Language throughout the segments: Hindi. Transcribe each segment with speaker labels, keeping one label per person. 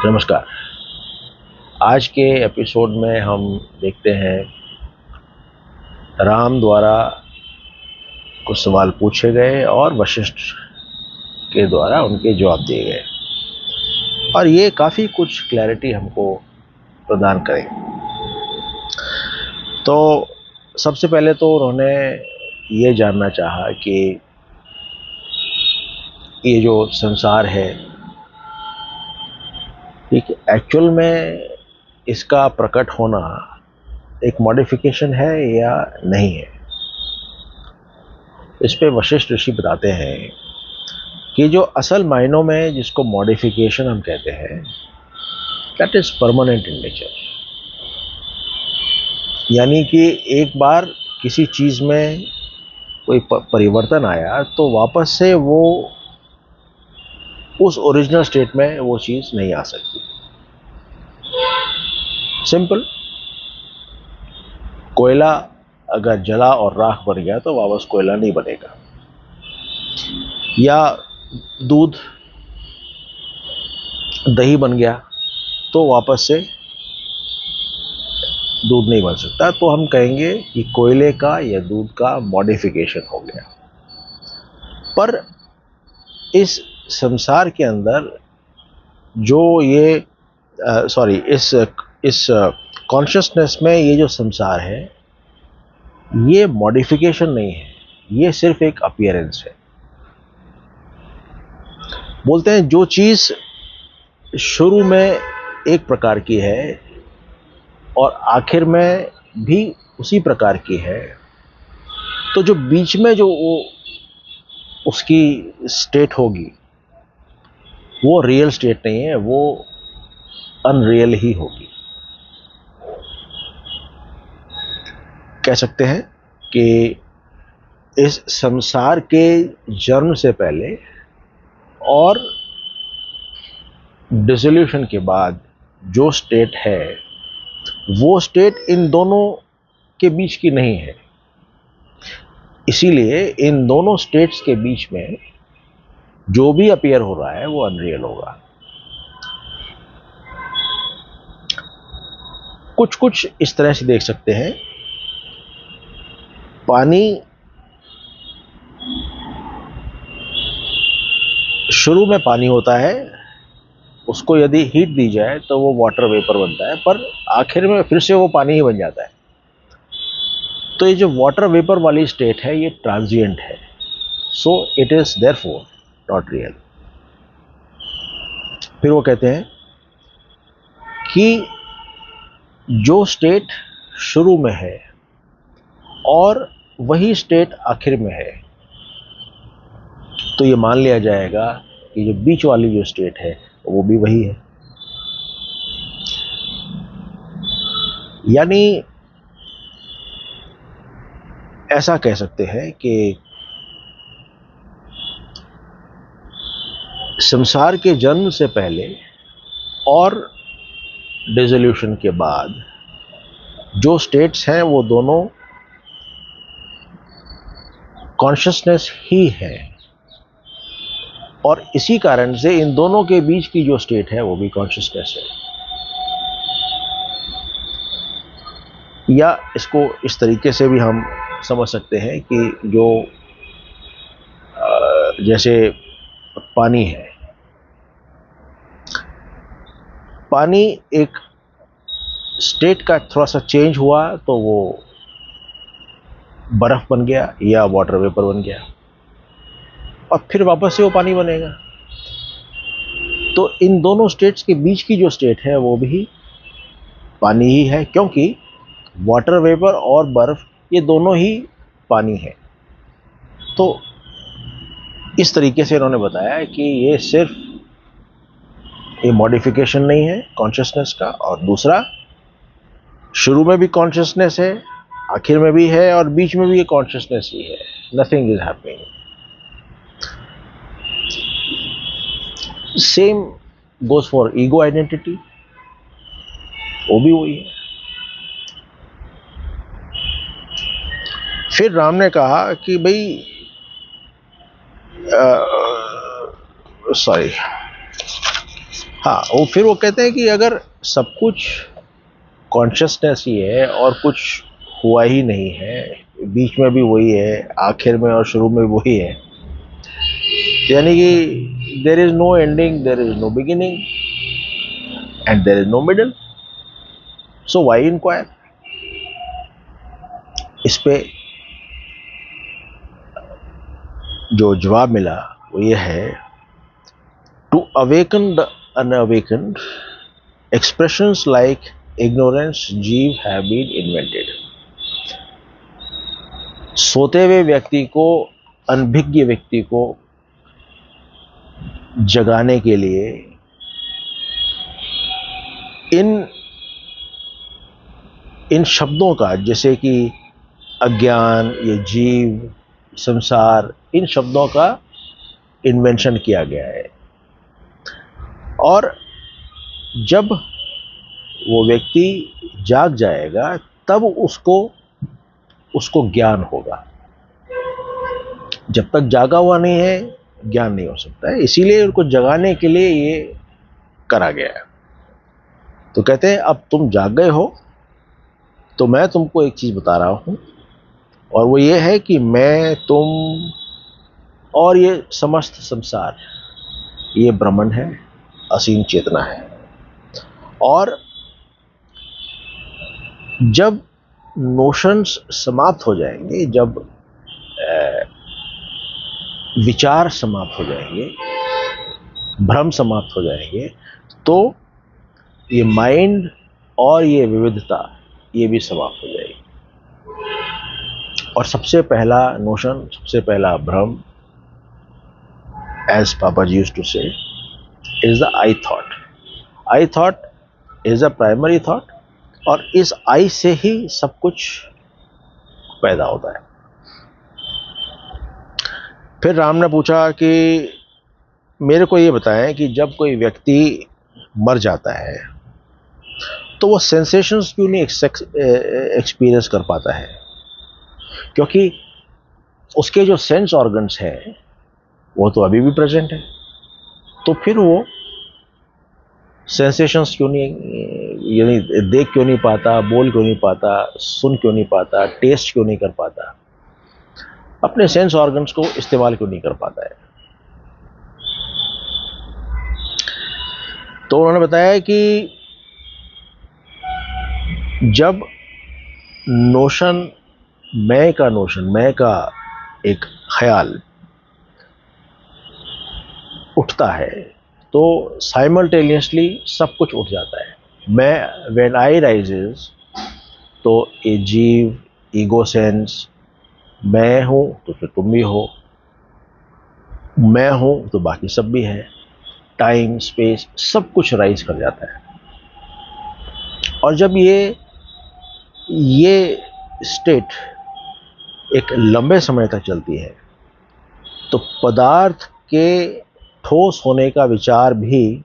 Speaker 1: नमस्कार। आज के एपिसोड में हम देखते हैं राम द्वारा कुछ सवाल पूछे गए और वशिष्ठ के द्वारा उनके जवाब दिए गए, और ये काफ़ी कुछ क्लैरिटी हमको प्रदान करें। तो सबसे पहले तो उन्होंने ये जानना चाहा कि ये जो संसार है, ठीक, एक्चुअल में इसका प्रकट होना एक मॉडिफिकेशन है या नहीं है। इस पे वशिष्ठ ऋषि बताते हैं कि जो असल मायनों में जिसको मॉडिफिकेशन हम कहते हैं, that is permanent in nature. यानी कि एक बार किसी चीज़ में कोई परिवर्तन आया तो वापस से वो उस ओरिजिनल स्टेट में वो चीज़ नहीं आ सकती। सिंपल। कोयला अगर जला और राख बन गया तो वापस कोयला नहीं बनेगा, या दूध दही बन गया तो वापस से दूध नहीं बन सकता। तो हम कहेंगे कि कोयले का या दूध का मॉडिफिकेशन हो गया। पर इस संसार के अंदर जो ये इस कॉन्शियसनेस में ये जो संसार है, ये मॉडिफिकेशन नहीं है, ये सिर्फ एक अपीयरेंस है। बोलते हैं जो चीज़ शुरू में एक प्रकार की है और आखिर में भी उसी प्रकार की है, तो जो बीच में जो वो उसकी स्टेट होगी वो रियल स्टेट नहीं है, वो अनरियल ही होगी। कह सकते हैं कि इस संसार के जन्म से पहले और डिसोल्यूशन के बाद जो स्टेट है, वो स्टेट इन दोनों के बीच की नहीं है। इसीलिए इन दोनों स्टेट्स के बीच में जो भी अपीयर हो रहा है वो अनरियल होगा। कुछ कुछ इस तरह से देख सकते हैं। पानी शुरू में पानी होता है, उसको यदि हीट दी जाए तो वो वाटर वेपर बनता है, पर आखिर में फिर से वो पानी ही बन जाता है। तो ये जो वाटर वेपर वाली स्टेट है, ये ट्रांजिएंट है, so it is therefore not real. फिर वो कहते हैं कि जो स्टेट शुरू में है और वही स्टेट आखिर में है, तो ये मान लिया जाएगा कि जो बीच वाली जो स्टेट है वो भी वही है। यानी ऐसा कह सकते हैं कि संसार के जन्म से पहले और डिसोल्यूशन के बाद जो स्टेट्स हैं वो दोनों कॉन्शियसनेस ही है, और इसी कारण से इन दोनों के बीच की जो स्टेट है वो भी कॉन्शियसनेस है। या इसको इस तरीके से भी हम समझ सकते हैं कि जो जैसे पानी है, पानी एक स्टेट का थोड़ा सा चेंज हुआ तो वो बर्फ बन गया या वाटर वेपर बन गया, और फिर वापस से वो पानी बनेगा। तो इन दोनों स्टेट्स के बीच की जो स्टेट है वो भी पानी ही है, क्योंकि वाटर वेपर और बर्फ ये दोनों ही पानी है। तो इस तरीके से इन्होंने बताया कि ये सिर्फ ये मॉडिफिकेशन नहीं है कॉन्शियसनेस का, और दूसरा शुरू में भी कॉन्शियसनेस है, आखिर में भी है, और बीच में भी ये कॉन्शियसनेस ही है। Nothing is happening. Same goes for ego identity, वो भी वही है। फिर राम ने कहा कि भाई सॉरी हाँ, वो फिर वो कहते हैं कि अगर सब कुछ कॉन्शियसनेस ही है और कुछ हुआ ही नहीं है, बीच में भी वही है, आखिर में और शुरू में वही है, यानी कि there is no ending, there is no beginning and there is no middle, so why inquire. इस पे जो जवाब मिला वो ये है, to awaken the unawakened, expressions like ignorance जीव have been invented। सोते हुए व्यक्ति को, अनभिज्ञ व्यक्ति को जगाने के लिए इन इन शब्दों का, जैसे कि अज्ञान, ये जीव, संसार, इन शब्दों का इन्वेंशन किया गया है। और जब वो व्यक्ति जाग जाएगा तब उसको ज्ञान होगा। जब तक जागा हुआ नहीं है ज्ञान नहीं हो सकता है, इसीलिए उनको जगाने के लिए ये करा गया है। तो कहते हैं अब तुम जाग गए हो तो मैं तुमको एक चीज बता रहा हूं, और वो ये है कि मैं, तुम और ये समस्त संसार, ये ब्रह्मंड है, असीम चेतना है। और जब नोशंस समाप्त हो जाएंगे, जब विचार समाप्त हो जाएंगे, भ्रम समाप्त हो जाएंगे, तो ये माइंड और ये विविधता ये भी समाप्त हो जाएगी। और सबसे पहला नोशन, सबसे पहला भ्रम, एज पापा जी यूज्ड टू से, is the I thought. I thought is the primary thought, और इस आई से ही सब कुछ पैदा होता है। फिर राम ने पूछा कि मेरे को ये बताएं कि जब कोई व्यक्ति मर जाता है तो वो सेंसेशंस क्यों नहीं एक्सपीरियंस कर पाता है, क्योंकि उसके जो सेंस ऑर्गन्स हैं वो तो अभी भी प्रेजेंट है, तो फिर वो सेंसेशंस क्यों नहीं, यानी देख क्यों नहीं पाता, बोल क्यों नहीं पाता, सुन क्यों नहीं पाता, टेस्ट क्यों नहीं कर पाता, अपने सेंस ऑर्गन्स को इस्तेमाल क्यों नहीं कर पाता है। तो उन्होंने बताया कि जब नोशन, मैं का एक ख्याल उठता है तो साइमल्टेनियसली सब कुछ उठ जाता है। मैं, व्हेन आई राइजेस, तो ये जीव, ईगो सेंस, मैं हूं तो फिर तुम भी हो, मैं हूं तो बाकी सब भी है, टाइम, स्पेस, सब कुछ राइज कर जाता है। और जब ये स्टेट एक लंबे समय तक चलती है तो पदार्थ के ठोस होने का विचार भी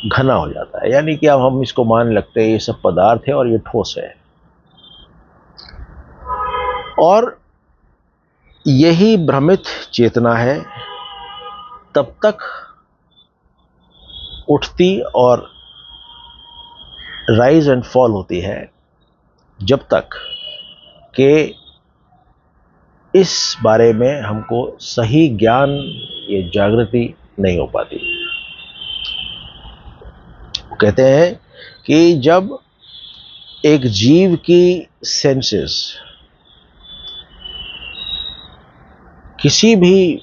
Speaker 1: घना हो जाता है, यानी कि अब हम इसको मान लगते हैं ये सब पदार्थ है और ये ठोस है। और यही भ्रमित चेतना है तब तक उठती और राइज एंड फॉल होती है जब तक कि इस बारे में हमको सही ज्ञान, ये जागृति नहीं हो पाती। कहते हैं कि जब एक जीव की सेंसेस किसी भी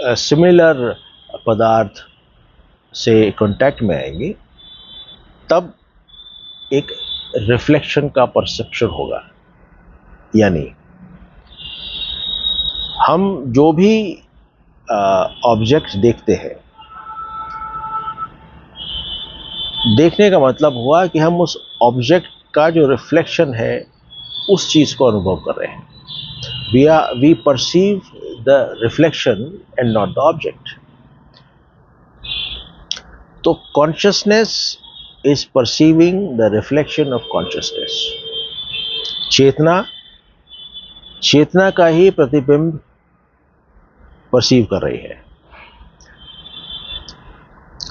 Speaker 1: सिमिलर पदार्थ से कांटेक्ट में आएंगे तब एक रिफ्लेक्शन का परसेप्शन होगा, यानी हम जो भी ऑब्जेक्ट देखते हैं, देखने का मतलब हुआ कि हम उस ऑब्जेक्ट का जो रिफ्लेक्शन है उस चीज को अनुभव कर रहे हैं। We perceive the reflection and not the object. तो consciousness is perceiving the reflection of consciousness. चेतना का ही प्रतिबिंब परसीव कर रही है।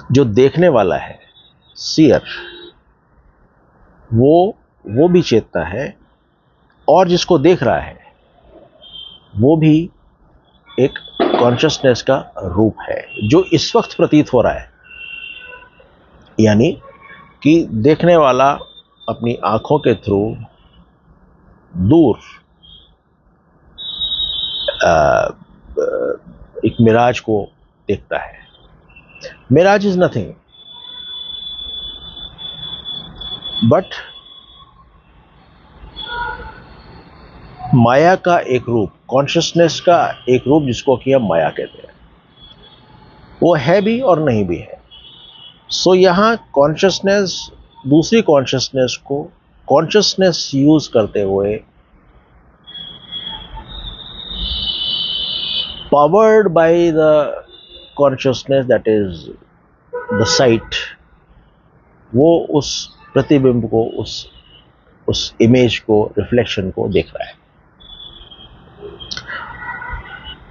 Speaker 1: जो देखने वाला है, सीयर, वो भी चेतना है, और जिसको देख रहा है वो भी एक कॉन्शियसनेस का रूप है जो इस वक्त प्रतीत हो रहा है। यानी कि देखने वाला अपनी आंखों के थ्रू दूर एक मिराज को देखता है। मिराज इज नथिंग बट माया का एक रूप, कॉन्शियसनेस का एक रूप जिसको कि हम माया कहते हैं। वो है भी और नहीं भी है। सो यहाँ कॉन्शियसनेस दूसरी कॉन्शियसनेस को कॉन्शियसनेस यूज करते हुए powered by the consciousness that is the sight, वो उस प्रतिबिंब को, उस इमेज को, रिफ्लेक्शन को देख रहा है।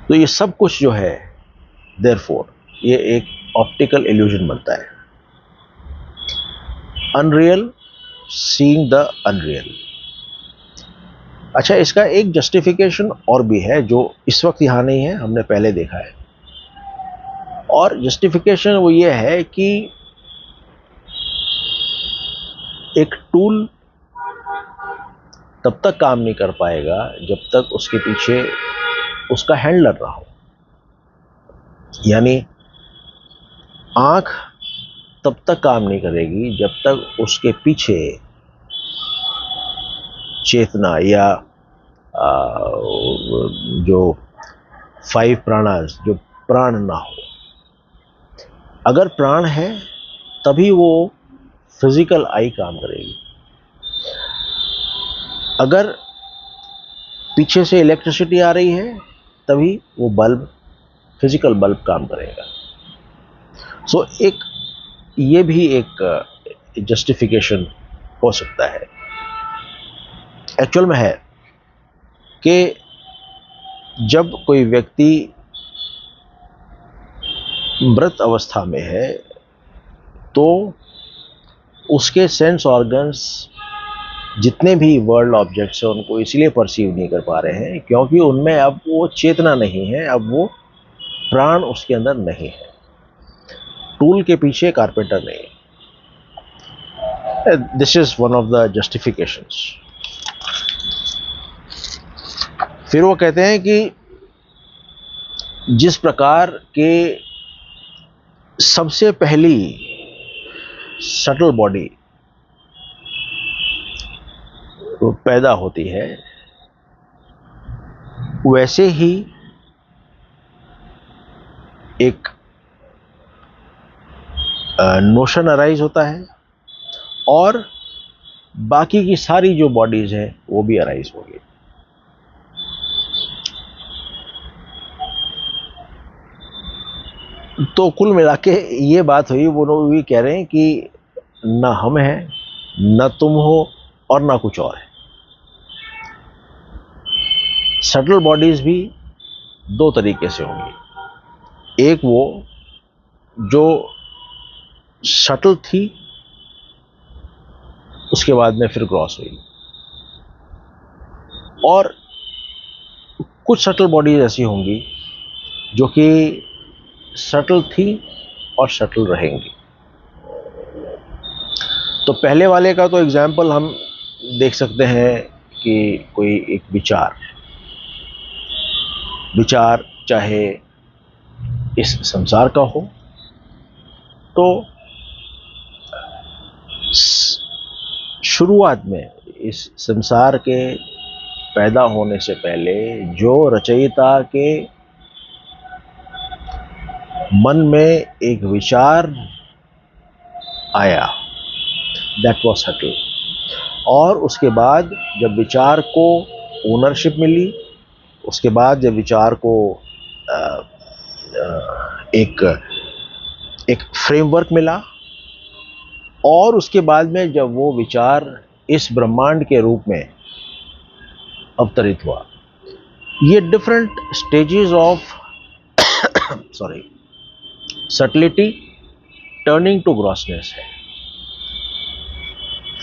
Speaker 1: तो ये सब कुछ जो है therefore ये एक ऑप्टिकल इल्यूजन बनता है। Unreal seeing the unreal. अच्छा, इसका एक जस्टिफिकेशन और भी है जो इस वक्त यहाँ नहीं है, हमने पहले देखा है। और जस्टिफिकेशन वो ये है कि एक टूल तब तक काम नहीं कर पाएगा जब तक उसके पीछे उसका हैंडलर ना हो। यानी आंख तब तक काम नहीं करेगी जब तक उसके पीछे चेतना या जो 5 प्राणास, जो प्राण ना हो। अगर प्राण है तभी वो फिजिकल आई काम करेगी। अगर पीछे से इलेक्ट्रिसिटी आ रही है तभी वो बल्ब, फिजिकल बल्ब काम करेगा। सो ये भी एक जस्टिफिकेशन हो सकता है। एक्चुअल में है कि जब कोई व्यक्ति मृत अवस्था में है तो उसके सेंस ऑर्गन्स जितने भी वर्ल्ड ऑब्जेक्ट्स हैं उनको इसलिए परसीव नहीं कर पा रहे हैं क्योंकि उनमें अब वो चेतना नहीं है, अब वो प्राण उसके अंदर नहीं है। टूल के पीछे कारपेंटर नहीं है। This is one of the justifications. फिर वो कहते हैं कि जिस प्रकार के सबसे पहली सटल बॉडी पैदा होती है वैसे ही एक नोशन अराइज होता है और बाकी की सारी जो बॉडीज हैं वो भी अराइज होगी। तो कुल मिला के ये बात हुई, वो लोग भी कह रहे हैं कि ना हम हैं, ना तुम हो और ना कुछ और है। सटल बॉडीज भी 2 तरीके से होंगी। एक वो जो सटल थी उसके बाद में फिर क्रॉस हुई, और कुछ सटल बॉडीज ऐसी होंगी जो कि सटल थी और सटल रहेंगी। तो पहले वाले का तो एग्जाम्पल हम देख सकते हैं कि कोई एक विचार चाहे इस संसार का हो, तो शुरुआत में इस संसार के पैदा होने से पहले जो रचयिता के मन में एक विचार आया, दैट वाज सटल। और उसके बाद जब विचार को ओनरशिप मिली, उसके बाद जब विचार को एक फ्रेमवर्क मिला, और उसके बाद में जब वो विचार इस ब्रह्मांड के रूप में अवतरित हुआ, ये different stages of subtlety turning to grossness है।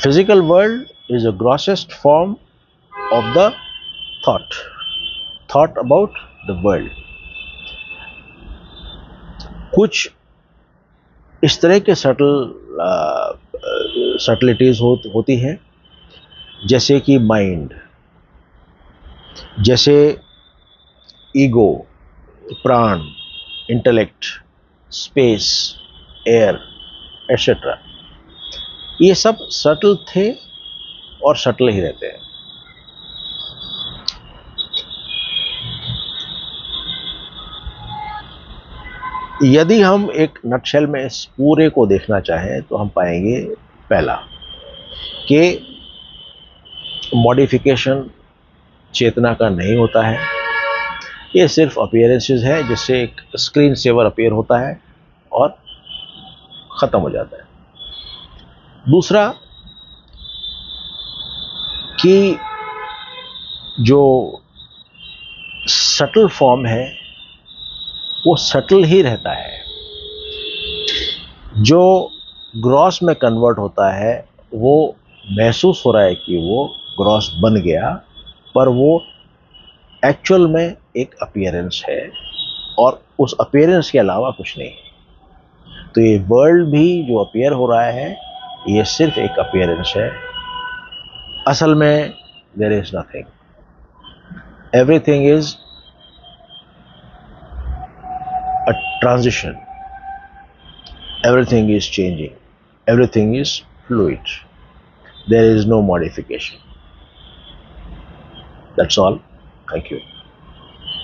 Speaker 1: Physical world is a grossest form of the thought about the world. कुछ इस तरह के सटलिटीज होती हैं, जैसे कि माइंड, जैसे ईगो, प्राण, इंटेलेक्ट, स्पेस, एयर, एटसेट्रा। ये सब सटल थे और सटल ही रहते हैं। यदि हम एक नटशेल में इस पूरे को देखना चाहें तो हम पाएंगे, पहला, कि मॉडिफिकेशन चेतना का नहीं होता है, ये सिर्फ अपीयरेंसेस है, जिससे एक स्क्रीन सेवर अपीयर होता है और ख़त्म हो जाता है। दूसरा, कि जो सटल फॉर्म है वो सटल ही रहता है। जो ग्रॉस में कन्वर्ट होता है वो महसूस हो रहा है कि वो ग्रॉस बन गया, पर वो एक्चुअल में एक अपीयरेंस है और उस अपीयरेंस के अलावा कुछ नहीं है। तो ये वर्ल्ड भी जो अपीयर हो रहा है ये सिर्फ एक अपीयरेंस है। असल में there is nothing, everything is a transition, everything is changing, everything is fluid, there is no modification. That's all. Thank you.